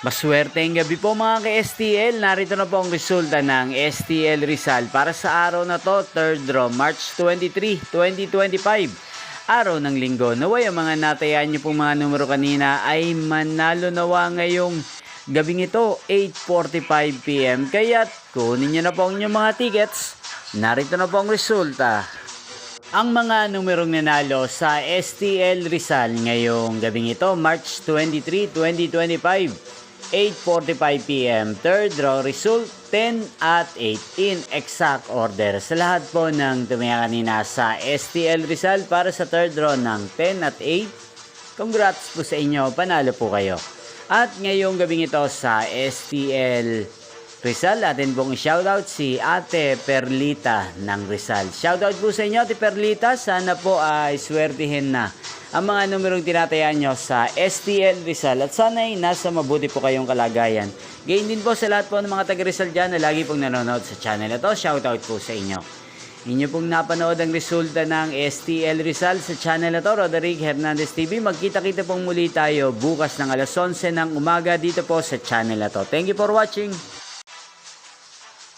Maswerteng gabi po mga ka-STL. Narito na po ang resulta ng STL Rizal para sa araw na to, 3rd draw, March 23, 2025. Araw ng linggo. Naway ang mga natayaan nyo pong mga numero kanina ay manalo nawa ngayong gabing ito, 8:45 PM. Kaya't kunin nyo na po ang inyong mga tickets. Narito na po ang resulta. Ang mga numerong nanalo sa STL Rizal ngayong gabing ito, March 23, 2025. 8:45 PM, third draw result 10 at 8 in exact order. Sa lahat po ng tumaya kanina sa STL Rizal para sa third draw ng 10 at 8, congrats po sa inyo, panalo po kayo. At ngayong gabing ito sa STL Rizal, atin pong shoutout si Ate Perlita ng Rizal. Shoutout po sa inyo, Ate Perlita. Sana po ay swertihin na ang mga numerong tinatayaan nyo sa STL Rizal at sana ay nasa mabuti po kayong kalagayan. Gayon din po sa lahat po ng mga taga Rizal dyan na lagi pong nanonood sa channel na to. Shoutout po sa inyo. Inyo pong napanood ang resulta ng STL Rizal sa channel na to, Roderick Hernandez TV. Magkita-kita pong muli tayo bukas ng alas 11 ng umaga dito po sa channel na to. Thank you for watching.